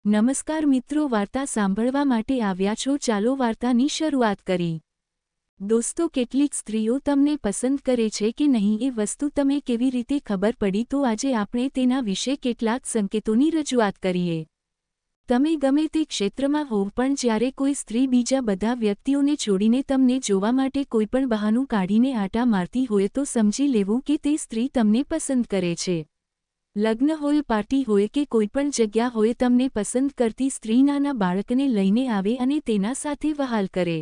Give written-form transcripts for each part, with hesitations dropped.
નમસ્કાર મિત્રો, વાર્તા સાંભળવા માટે આવ્યા છો? ચાલો વાર્તાની શરૂઆત કરી। દોસ્તો, કેટલીક સ્ત્રીઓ તમને પસંદ કરે છે કે નહીં એ વસ્તુ તમે કેવી રીતે ખબર પડી? તો આજે આપણે તેના વિશે કેટલાક સંકેતોની રજૂઆત કરીએ। તમે ગમે તે ક્ષેત્રમાં હોવ, પણ જ્યારે કોઈ સ્ત્રી બીજા બધા વ્યક્તિઓને છોડીને તમને જોવા માટે કોઈપણ બહાનું કાઢીને આટા મારતી હોય તો સમજી લેવું કે તે સ્ત્રી તમને પસંદ કરે છે। લગ્ન હોય, પાર્ટી હોય કે કોઈપણ જગ્યા હોય, તમને પસંદ કરતી સ્ત્રી નાના બાળકને લઈને આવે અને તેના સાથે વહાલ કરે।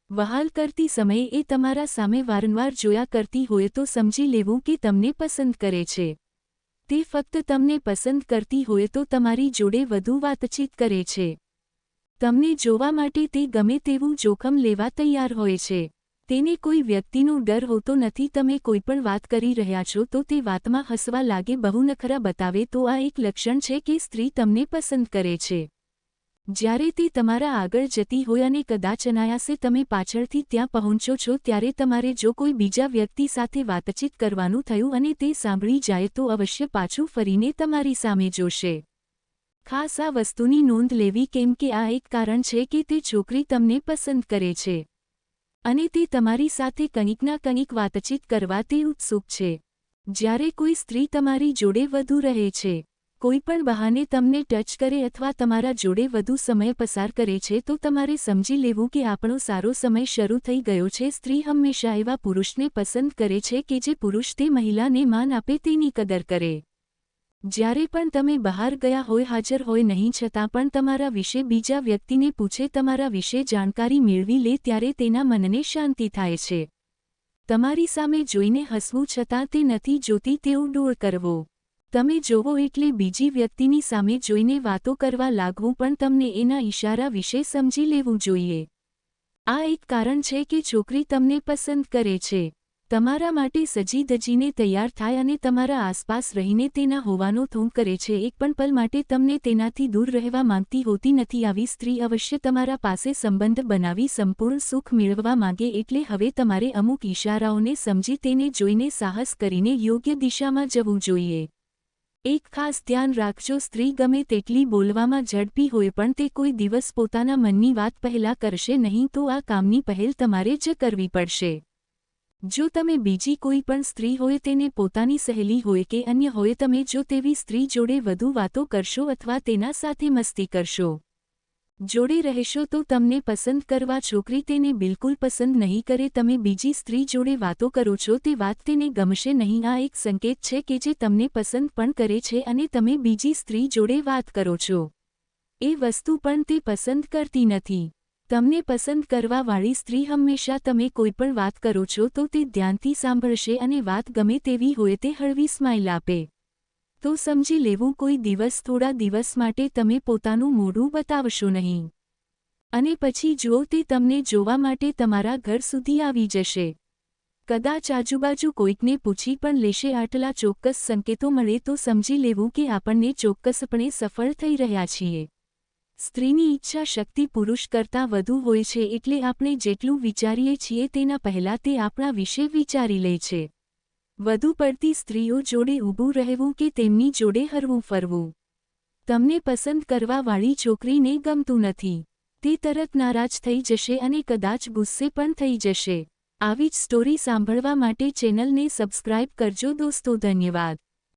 વહાલ કરતી સમયે એ તમારા સામે વારંવાર જોયા કરતી હોય તો સમજી લેવું કે તમને પસંદ કરે છે। તે ફક્ત તમને પસંદ કરતી હોય તો તમારી જોડે વધુ વાતચીત કરે છે। તમને જોવા માટે તે ગમે તેવું જોખમ લેવા તૈયાર હોય છે। તેને કોઈ વ્યક્તિનો ડર હોતો નથી। તમે કોઈપણ વાત કરી રહ્યા છો તો તે વાતમાં હસવા લાગે, બહુ નખરા બતાવે તો આ એક લક્ષણ છે કે સ્ત્રી તમને પસંદ કરે છે। જ્યારે તે તમારા આગળ જતી હોય અને કદાચ અનાયાસે તમે પાછળથી ત્યાં પહોંચો છો, ત્યારે તમારે જો કોઈ બીજા વ્યક્તિ સાથે વાતચીત કરવાનું થયું અને તે સાંભળી જાય તો અવશ્ય પાછું ફરીને તમારી સામે જોશે। ખાસ આ વસ્તુની નોંધ લેવી, કેમ કે આ એક કારણ છે કે તે છોકરી તમને પસંદ કરે છે અને તે તમારી સાથે કંઈકના કંઈક વાતચીત કરવા તે ઉત્સુક છે। જ્યારે કોઈ સ્ત્રી તમારી જોડે વધુ રહે છે, કોઈપણ બહાને તમને ટચ કરે અથવા તમારા જોડે વધુ સમય પસાર કરે છે, તો તમારે સમજી લેવું કે આપણો સારો સમય શરૂ થઈ ગયો છે। સ્ત્રી હંમેશા એવા પુરુષને પસંદ કરે છે કે જે પુરુષ તે મહિલાને માન આપે, તેની કદર કરે। જ્યારે પણ તમે બહાર ગયા હોય, હાજર હોય નહીં છતાં પણ તમારા વિશે બીજા વ્યક્તિને પૂછે, તમારા વિશે જાણકારી મેળવી લે, ત્યારે તેના મનને શાંતિ થાય છે। તમારી સામે જોઈને હસવું છતાં તે નથી જોતી તેવો ડોળ કરવો, તમે જોવો એટલે બીજી વ્યક્તિની સામે જોઈને વાતો કરવા લાગવું, પણ તમને એના ઈશારા વિશે સમજી લેવું જોઈએ। આ એક કારણ છે કે છોકરી તમને પસંદ કરે છે। તમારા માટે સજી ધજીને તૈયાર થાય અને તમારા આસપાસ રહીને તેના હોવાનો થોંગ કરે છે। એક પણ પલ માટે તમને તેનાથી દૂર રહેવા માંગતી હોતી નથી। આવી સ્ત્રી અવશ્ય તમારા પાસે સંબંધ બનાવી સંપૂર્ણ સુખ મેળવવા માંગે। એટલે હવે તમારે અમુક ઈશારાઓને સમજી તેને જોઈને સાહસ કરીને યોગ્ય દિશામાં જવું જોઈએ। એક ખાસ ધ્યાન રાખજો, સ્ત્રી ગમે તેટલી બોલવામાં ઝડપી હોય પણ તે કોઈ દિવસ પોતાના મનની વાત પહેલાં કરશે નહીં, તો આ કામની પહેલ તમારે જ કરવી પડશે। જો તમે બીજી કોઈ પણ સ્ત્રી હોય, તેને પોતાની સહેલી હોય કે અન્ય હોય, તમે જો તેવી સ્ત્રી જોડે વધુ વાતો કરશો અથવા તેના સાથે મસ્તી કરશો, જોડે રહેશો, તો તમને પસંદ કરવા છોકરી તેને બિલકુલ પસંદ નહીં કરે। તમે બીજી સ્ત્રી જોડે વાતો કરો છો, તે વાત તેને ગમશે નહીં। આ એક સંકેત છે કે જે તમને પસંદ પણ કરે છે અને તમે બીજી સ્ત્રી જોડે વાત કરો છો એ વસ્તુ પણ તે પસંદ કરતી નથી। તમને પસંદ કરવાવાળી સ્ત્રી હંમેશા તમે કોઈપણ વાત કરો છો તો તે ધ્યાનથી સાંભળશે અને વાત ગમે તેવી હોય તે હળવી સ્માઇલ આપે તો સમજી લેવું કોઈ દિવસ, થોડા દિવસ માટે તમે પોતાનું મોઢું બતાવશો નહીં અને પછી જો તે તમને જોવા માટે તમારા ઘર સુધી આવી જશે, કદાચ આજુબાજુ કોઈકને પૂછી પણ લેશે। આટલા ચોક્કસ સંકેતો મળે તો સમજી લેવું કે આપણને ચોક્કસપણે સફળ થઈ રહ્યા છીએ। સ્ત્રીની ઈચ્છા શક્તિ પુરુષ કરતાં વધુ હોય છે, એટલે આપણે જેટલું વિચારીએ છીએ તેના પહેલાં તે આપણા વિશે વિચારી લે છે। વધુ પડતી સ્ત્રીઓ જોડે ઊભું રહેવું કે તેમની જોડે હરવું ફરવું તમને પસંદ કરવાવાળી છોકરીને ગમતું નથી। તે તરત નારાજ થઈ જશે અને કદાચ ગુસ્સે પણ થઈ જશે। આવી જ સ્ટોરી સાંભળવા માટે ચેનલને સબસ્ક્રાઇબ કરજો દોસ્તો। ધન્યવાદ।